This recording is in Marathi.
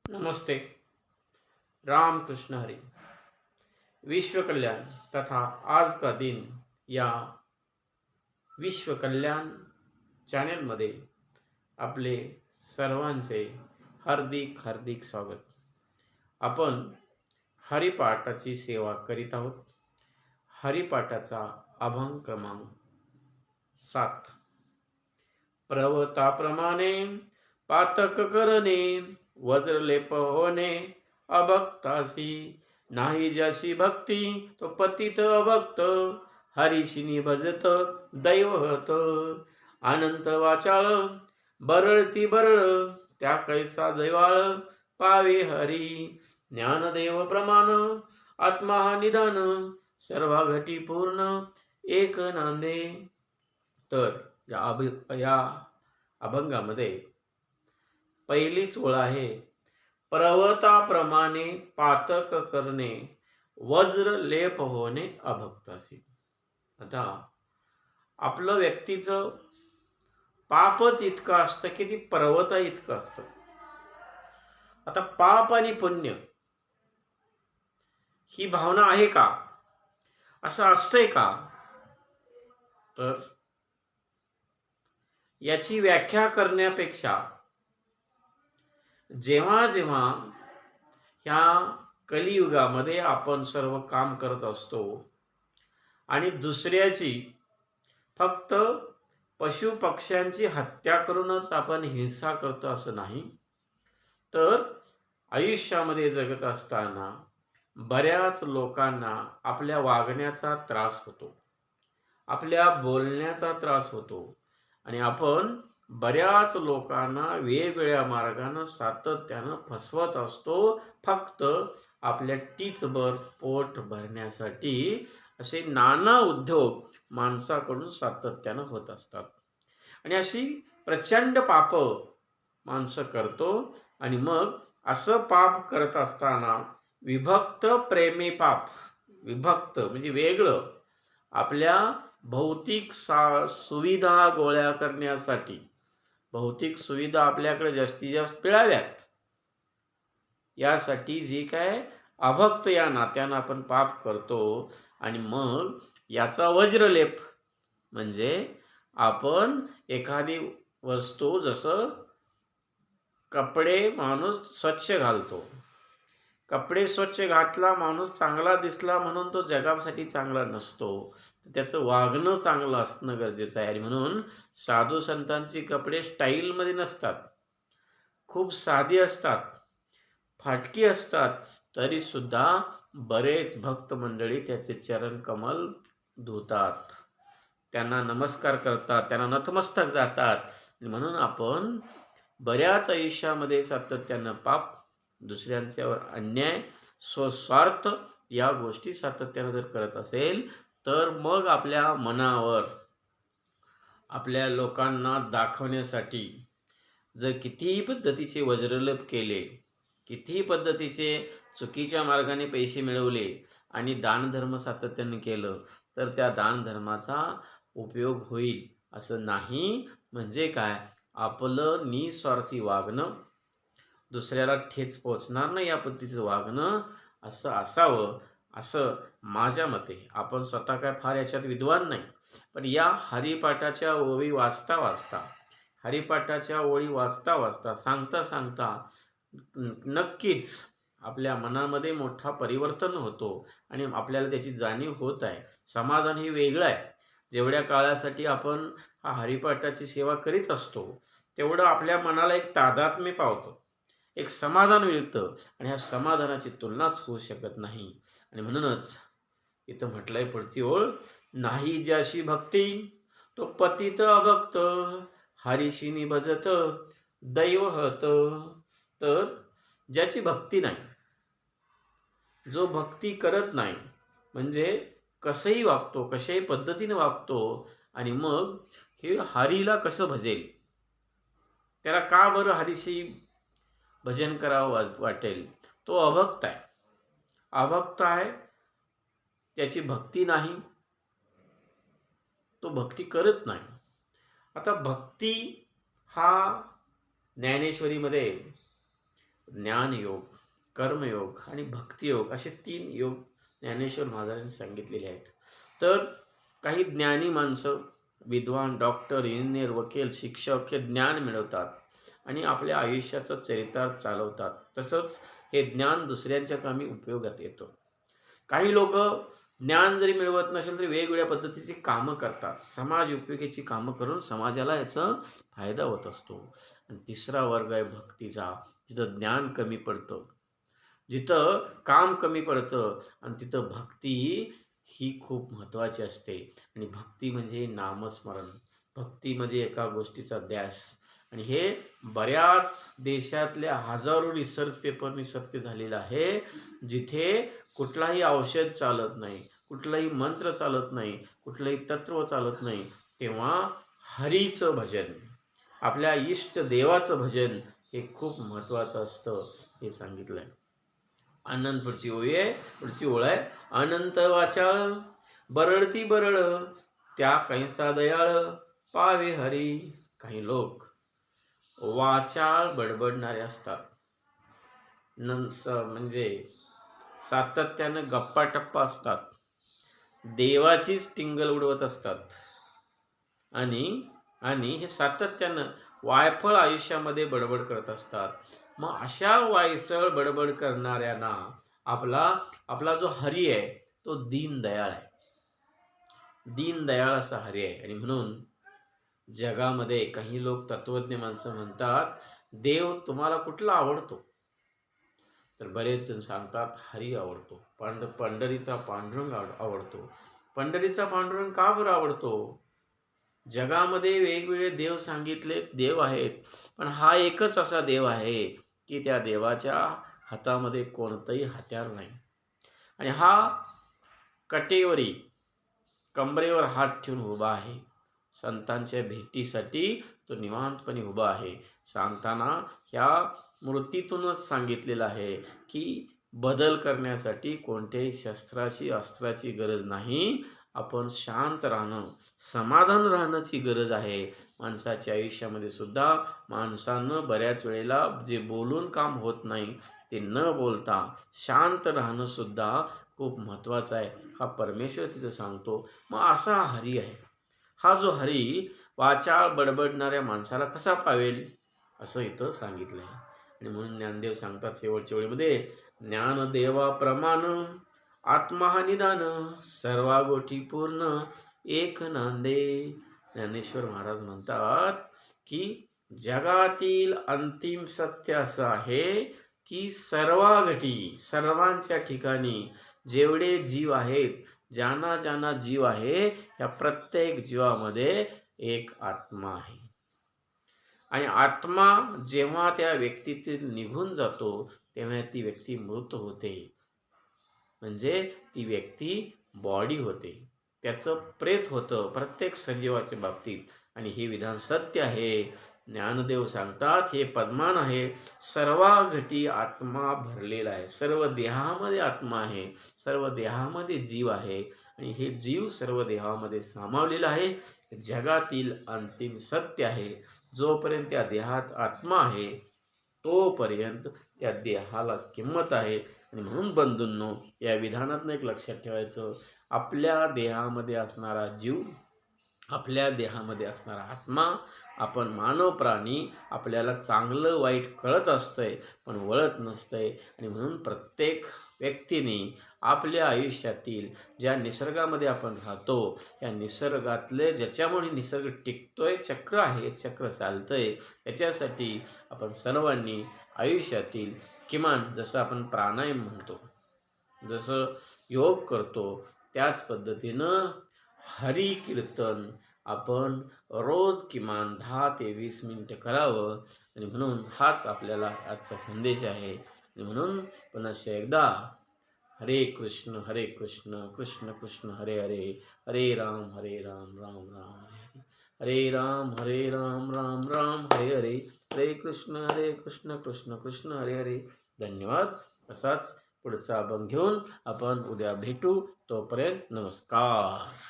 नमस्ते। रामकृष्ण हरी। विश्व कल्याण तथा आज का दिन या विश्व कल्याण चॅनलमध्ये आपले सर्वांचे हार्दिक हार्दिक स्वागत। आपण हरिपाठाची सेवा करीत आहोत। हरिपाठाचा अभंग क्रमांक 7। पर्वताप्रमाणे पातक करणे, वज्रलेप होणे अभक्तासी, नाही ज्याची भक्ती तो पतित अभक्त, हरीशिनी भजत दैवत, अनंत वाचाळ बरळती बरळ, त्या कैसा दैवाळ पावे हरी, ज्ञानदेव प्रमाण आत्मा हा निदान, सर्वा घटी पूर्ण एक नांदे। तर या अभंगामध्ये पहिलीच ओळ आहे, पर्वताप्रमाणे पातक करणे, वज्र लेप होणे अभक्तासी। आता आपलं व्यक्तीचं पापच इतकं असतं की ती पर्वता इतकं असतं। आता पाप आणि पुण्य ही भावना आहे का? असं असतंय का? तर याची व्याख्या करण्यापेक्षा जेव्हा जेव्हा ह्या कलियुगामध्ये आपण सर्व काम करत असतो आणि दुसऱ्याची फक्त पशु पक्ष्यांची हत्या करूनच आपण हिंसा करतो असं नाही, तर आयुष्यामध्ये जगत असताना बऱ्याच लोकांना आपल्या वागण्याचा त्रास होतो, आपल्या बोलण्याचा त्रास होतो आणि आपण बऱ्याच लोकांना वेगवेगळ्या मार्गाने सातत्यानं फसवत असतो, फक्त आपल्या टीचभर पोट भरण्यासाठी। असे नाना उद्योग माणसाकडून सातत्यानं होत असतात आणि अशी प्रचंड पाप माणसं करतो आणि मग असं पाप करत असताना विभक्त प्रेमी पाप, विभक्त म्हणजे वेगळं, आपल्या भौतिक सुविधा गोळ्या करण्यासाठी, भौतिक सुविधा आपल्याकडे जास्तीत जास्त मिळाव्यात यासाठी जी काय अभक्त या नात्यानं आपण पाप करतो आणि मग याचा वज्रलेप म्हणजे आपण एखादी वस्तू, जसं कपडे माणूस स्वच्छ घालतो, कपडे स्वच्छ घातला माणूस चांगला दिसला म्हणून तो जगासाठी चांगला नसतो, त्याचं वागणं चांगलं असणं गरजेचं आहे। आणि म्हणून साधू संतांची कपडे स्टाईलमध्ये नसतात, खूप साधी असतात, फाटकी असतात, तरी सुद्धा बरेच भक्त मंडळी त्याचे चरण कमल धुतात, त्यांना नमस्कार करतात, त्यांना नतमस्तक जातात। म्हणून आपण बऱ्याच आयुष्यामध्ये सातत्यानं पाप, दुसऱ्यांच्यावर अन्याय, स्वस्वार्थ या गोष्टी सातत्यानं जर करत असेल, तर मग आपल्या मनावर, आपल्या लोकांना दाखवण्यासाठी जर कितीही पद्धतीचे वज्रलेप केले, कितीही पद्धतीचे चुकीच्या मार्गाने पैसे मिळवले आणि दानधर्म सातत्याने केलं, तर त्या दानधर्माचा उपयोग होईल असं नाही। म्हणजे काय, आपलं निस्वार्थी वागणं, दुसऱ्याला ठेच पोचणार नाही या पद्धतीचं वागणं असं असावं, असं माझ्या मते। आपण स्वतः काय फार याच्यात विद्वान नाही, पण या हरिपाठाच्या ओळी वाचता वाचता, हरिपाठाच्या ओळी वाचता वाचता, सांगता सांगता नक्कीच आपल्या मनामध्ये मोठा परिवर्तन होतो आणि आपल्याला त्याची जाणीव होत आहे। समाधान हे वेगळं आहे, जेवढ्या काळासाठी आपण हा हरिपाठाची सेवा करीत असतो तेवढं आपल्या मनाला एक तादात्म्य पावतं, एक समाधान मिळतं आणि ह्या समाधानाची तुलनाच होऊ शकत नाही। आणि म्हणूनच इथं म्हटलंय पुढची ओळ, नाही ज्याशी भक्ती तो पतित अभक्त, हरीशिनी भजत दैवहत। तर ज्याची भक्ती नाही, जो भक्ती करत नाही, म्हणजे कसंही वागतो, कशाही पद्धतीने वागतो आणि मग हे हरीला कसं भजेल, त्याला का बरं हरीशी भजन करावं वाटेल, तो अभक्त आहे, अभक्त आहे, त्याची भक्ती नाही, तो भक्ती करत नाही। आता भक्ती हा ज्ञानेश्वरीमध्ये ज्ञानयोग, कर्मयोग आणि भक्तियोग असे 3 योग ज्ञानेश्वर महाराजांनी सांगितलेले आहेत. तर काही ज्ञानी माणसं, विद्वान, डॉक्टर, इंजिनियर, वकील, शिक्षक हे ज्ञान मिळवतात आणि आपल्या आयुष्याचं चरितार्थ चालवतात. तसंच हे ज्ञान दुसऱ्यांच्या कामी उपयोगात येतं. काही लोक ज्ञान जरी मिळवत नसेल तरी वेगवेगळ्या पद्धतीची कामं करतात. समाज उपयोगाची कामं करून समाजाला याचा फायदा होत असतो. आणि तिसरा वर्ग आहे भक्तीचा. जिथं ज्ञान कमी पडतं, जिथं काम कमी पडतं आणि तिथं भक्ती ही खूप महत्त्वाची असते. आणि भक्ती म्हणजे नामस्मरण, भक्ती म्हणजे एका गोष्टीचा ध्यास. आणि हे बऱ्याच देशातल्या हजारो रिसर्च पेपरनी सत्य झालेलं आहे. जिथे कुठलाही औषध चालत नाही, कुठलाही मंत्र चालत नाही, कुठलंही तत्व चालत नाही, तेव्हा हरीचं भजन, आपल्या इष्ट देवाचं भजन हे खूप महत्त्वाचं असतं हे सांगितलंय. अनंत पुढची ओळ आहे. अनंत वाचाळ बरळती बरळ, त्या कैसा दयाळ पावे हरी. काही लोक वाचाळ बडबडणारे असतात, म्हणजे सातत्यानं गप्पा टप्पा असतात, देवाचीच टिंगल उडवत असतात आणि हे सातत्यानं वायफळ आयुष्यामध्ये बडबड करत असतात. मग अशा वायचळ बडबड करणाऱ्यांना आपला जो हरी आहे तो दीनदयाळ आहे. दीनदयाळ असा हरी आहे. आणि म्हणून जगामध्ये काही लोक तत्वज्ञ माणसं म्हणतात, देव तुम्हाला कुठला आवडतो? तर बरेच जण सांगतात हरी आवडतो, पंढरीचा पांडुरंग आवडतो. पंढरीचा पांडुरंग का बरं आवडतो? जगामध्ये वेगवेगळे देव सांगितले देव आहेत, पण हा एकच असा देव आहे की त्या देवाच्या हातामध्ये कोणतंही हत्यार नाही. आणि हा कटेवरी कमरेवर हात ठेवून उभा आहे. संतांच्या भेटीसाठी तो निवांतपणे उभा आहे. सांगताना ह्या मूर्तीतूनच सांगितलेलं आहे की बदल करण्यासाठी कोणत्याही शस्त्राची अस्त्राची गरज नाही. आपण शांत राहणं, समाधान राहण्याची गरज आहे. माणसाच्या आयुष्यामध्ये सुद्धा माणसानं बऱ्याच वेळेला जे बोलून काम होत नाही ते न बोलता शांत राहणं सुद्धा खूप महत्त्वाचं आहे. हा परमेश्वर तिथं सांगतो. मग असा हरी आहे. हा जो हरी वाचाळ बडबडणाऱ्या माणसाला कसा पावेल असं इथं सांगितलं आहे. आणि म्हणून ज्ञानदेव सांगतात शेवटच्या वेळेमध्ये, ज्ञानदेवा प्रमाण आत्मा हा निदान, सर्वा गोष्टी पूर्ण एक नांदे. ज्ञानेश्वर महाराज म्हणतात की जगातील अंतिम सत्य असं आहे की सर्वांच्या ठिकाणी जेवढे जीव आहेत, ज्यांना जीव आहे, या प्रत्येक जीवामध्ये एक आत्मा आहे. आणि आत्मा जेव्हा त्या व्यक्तीतून निघून जातो तेव्हा ती व्यक्ती मृत होते. म्हणजे ती व्यक्ती बॉडी होते, त्याचं प्रेत होतं प्रत्येक सजीवाच्या बाबतीत. आणि हे विधान सत्य आहे. ज्ञानदेव सांगतात हे पद्मान आहे. सर्व घटी आत्मा भरलेला आहे, सर्व देहामध्ये आत्मा आहे, सर्व देहामध्ये जीव आहे. आणि हे जीव सर्व देहामध्ये सामावलेला आहे. जगातील अंतिम सत्य आहे. जोपर्यंत त्या देहात आत्मा आहे तोपर्यंत त्या देहाला किंमत आहे. आणि म्हणून बंधूंनो, या विधानातनं एक लक्षात ठेवायचं, आपल्या देहामध्ये असणारा जीव, आपल्या देहामध्ये असणारा आत्मा, आपण मानव प्राणी, आपल्याला चांगलं वाईट कळत असतंय पण वळत नसतंय. आणि म्हणून प्रत्येक व्यक्तीने आपल्या आयुष्यातील ज्या निसर्गामध्ये आपण राहतो, या निसर्गातले ज्याच्यामुळे निसर्ग टिकतोय, चक्र आहे, चक्र चालतंय, याच्यासाठी आपण सर्वांनी आयुष्यातील किमान जसं आपण प्राणायाम म्हणतो, जसं योग करतो, त्याच पद्धतीनं हरी कीर्तन आपण रोज किमान 10 ते 20 मिनिटं करावं. आणि म्हणून हाच आपल्याला आजचा संदेश आहे. आणि म्हणून पुन्हा एकदा हरे कृष्ण कृष्ण कृष्ण हरे हरे, हरे राम राम राम हरे हरे, राम राम हरे हरे, हरे कृष्ण कृष्ण कृष्ण हरे हरे. धन्यवाद. असाच पुढचा अभंग घेऊन आपण उद्या भेटू. तोपर्यंत नमस्कार.